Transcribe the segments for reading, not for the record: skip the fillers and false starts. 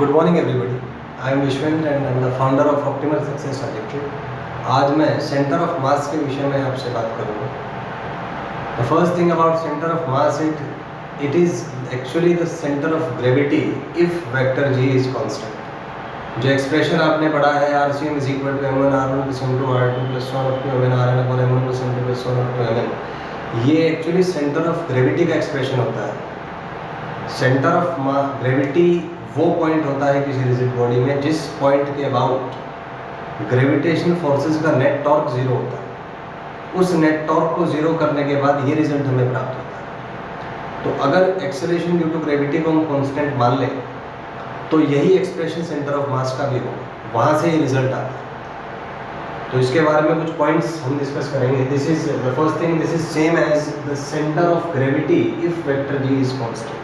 Good morning everybody. I am Vishvendra and I am the founder of optimal success trajectory. आज मैं centre of मास के विषय में आपसे बात करूँगा। The first thing about centre of mass it is actually the centre of gravity if vector G is constant. जो expression आपने पढ़ा है RCM is equal to m1 r1 plus m2 r2 plus 1 up to mn rn upon m1 plus m2 plus 1 up to mn, ये actually centre of gravity का expression होता है। Centre of gravity वो point होता है किसी rigid body में जिस पॉइंट के अबाउट ग्रेविटेशनल फोर्सेस का नेट टॉर्क जीरो होता है। उस नेट टॉर्क को जीरो करने के बाद ये रिजल्ट हमें प्राप्त होता है। तो अगर एक्सेलरेशन ड्यू टू ग्रेविटी को हम कांस्टेंट मान लें तो यही एक्सप्रेशन सेंटर ऑफ मास का भी होगा, वहाँ से ये रिजल्ट आता है। तो इसके बारे में कुछ पॉइंट्स हम डिस्कस करेंगे। This is the first thing, this is same as the centre of gravity if vector G is constant.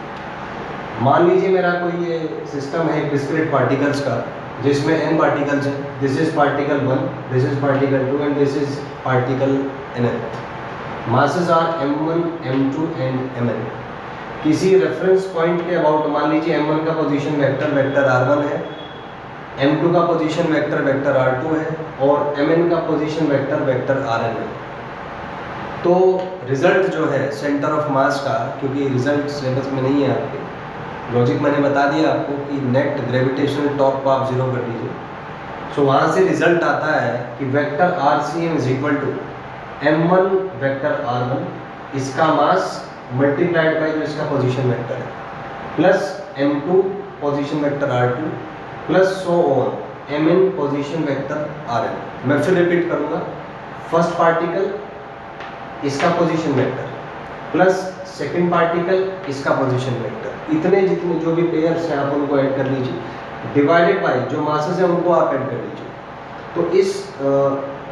मान लीजिए मेरा कोई ये सिस्टम है डिस्क्रीट पार्टिकल्स का जिसमें n पार्टिकल्स हैं। This is particle 1, this is particle 2 and this is particle nn। Masses are m1, m2 and mn। किसी रेफरेंस पॉइंट के अबाउट मान लीजिए m1 का पोजीशन वेक्टर r1 है, m2 का पोजीशन वेक्टर r2 है और mn का पोजीशन वेक्टर rn है। तो रिजल्ट जो है सेंटर ऑफ मास का, क्योंकि रिजल्ट सिलेबस में नहीं है आपके, लॉजिक मैंने बता दिया आपको कि नेट ग्रेविटेशनल टॉर्क को आप जीरो कर दीजिए। सो वहाँ से रिजल्ट आता है कि vector RCM is equal to m1 vector r1 इसका मास मल्टीप्लाइड बाई जो इसका पोजीशन वेक्टर है plus m2 position vector r2 plus so on mn position vector rn। मैं फिर रिपीट करूँगा, फर्स्ट पार्टिकल इसका position vector plus second particle इसका position vector, इतने जितने जो भी पेयर्स हैं आप उनको ऐड कर लीजिए, डिवाइडेड बाय जो मासेस हैं उनको आप ऐड कर लीजिए। तो इस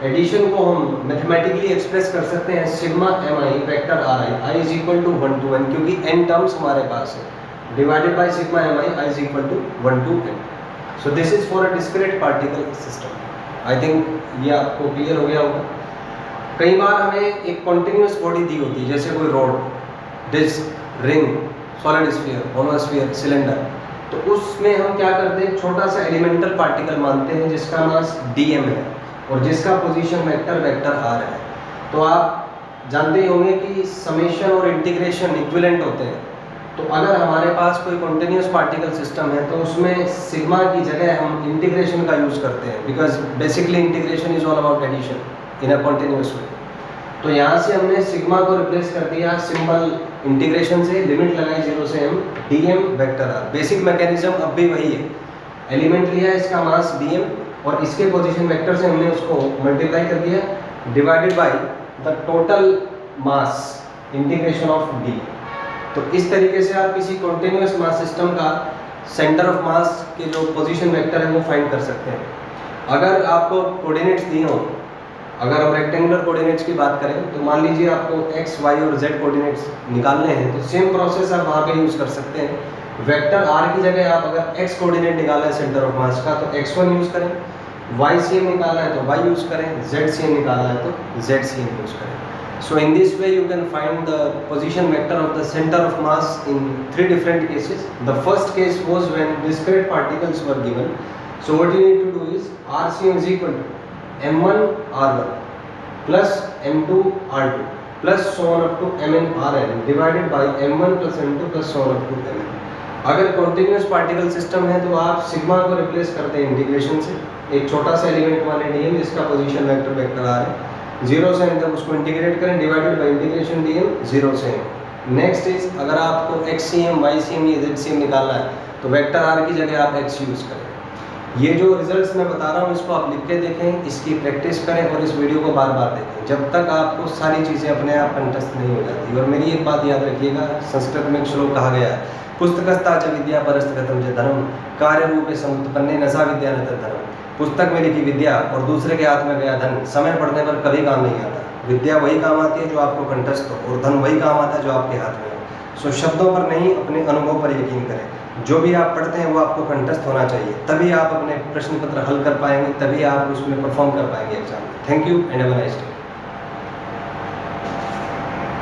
एडिशन को हम मैथमेटिकली एक्सप्रेस कर सकते हैं sigma mi vector i is equal to 1 to n, क्योंकि n टर्म्स हमारे पास है, divided by sigma mi i is equal to 1 to n। So this is for a discrete particle system. I think ये आपको clear हो गया होगा। कई बार हमें एक कॉन्टिन्यूस बॉडी दी होती है, जैसे कोई rod, disc, ring, solid sphere, monosphere, cylinder. तो उसमें हम क्या करते हैं, छोटा सा एलिमेंटल पार्टिकल मानते हैं जिसका मास dm है और जिसका पोजीशन वेक्टर r है। तो आप जानते ही होंगे कि समेशन और इंटीग्रेशन इक्विवेलेंट होते हैं। तो अगर हमारे पास कोई कॉन्टिन्यूस पार्टिकल सिस्टम है तो उसमें सिग्मा की जगह हम इंटीग्रेशन का यूज़ करते हैं, because basically integration is all about addition in a continuous way. तो यहाँ से हमने सिग्मा को रिप्लेस कर दिया सिंबल इंटीग्रेशन से, लिमिट लगाई 0 से m dm vector r। Basic mechanism अब भी वही है, एलिमेंट लिया इसका मास dm और इसके पोजीशन वेक्टर से हमने उसको मल्टीप्लाई कर दिया divided by the total mass integration of d। तो इस तरीके से आप किसी कॉन्टिन्यूस मास सिस्टम का सेंटर ऑफ मास के जो पोजीशन वेक्टर है वो फाइंड कर सकते हैं। अगर आपको कोऑर्डिनेट्स दिए हों, अगर हम रेक्टेंगुलर कोऑर्डिनेट्स की बात करें तो मान लीजिए आपको x, y और z कोऑर्डिनेट्स निकालने हैं, तो सेम प्रोसेस आप वहाँ पे यूज़ कर सकते हैं। वेक्टर r की जगह आप अगर x कोऑर्डिनेट निकालना है सेंटर ऑफ मास का तो x1 यूज़ करें, YCM निकालना है तो y यूज़ करें, ZCM निकालना है तो ZCM यूज़ करें। So in this way you can find the position vector of the centre of mass in 3 different cases. The first case was when discrete particles were given. So what you need to do is RCM is equal to m1 r1 plus m2 r2 plus so on up to mn rn divided by m1 plus m2 plus so on up to mn। अगर continuous particle system है तो आप sigma को replace करते हैं integration से, एक छोटा सा एलिमेंट माने dm जिसका पोजीशन वेक्टर r है, 0 से n तक उसको इंटीग्रेट करें डिवाइडेड बाय इंटीग्रेशन dm 0 से n। नेक्स्ट इज अगर आपको xcm, ycm या zcm निकालना है तो वेक्टर r की जगह आप x यूज़ करें। ये जो रिजल्ट्स मैं बता रहा हूँ इसको आप लिख के देखें, इसकी प्रैक्टिस करें और इस वीडियो को बार बार देखें जब तक आपको सारी चीज़ें अपने आप कंठस्थ नहीं हो जाती। और मेरी एक बात याद रखिएगा, संस्कृत में एक श्लोक कहा गया है, पुस्तकस्ता च विद्या परस्तगतम च धनम कार्य रूपे समुत्पन्ने नसा विद्या न तद्धनम। पुस्तक में लिखी विद्या और दूसरे के हाथ में गया धन समय पड़ने पर कभी काम नहीं आता। विद्या वही काम आती है जो आपको कंठस्थ हो और धन वही काम आता है जो आपके हाथ में हो। सो शब्दों पर नहीं, अपने अनुभव पर यकीन करें। जो भी आप पढ़ते हैं वो आपको कंठस्थ होना चाहिए, तभी आप अपने प्रश्न पत्र हल कर पाएंगे, तभी आप उसमें परफॉर्म कर पाएंगे एग्जाम में। Thank you and have a nice day.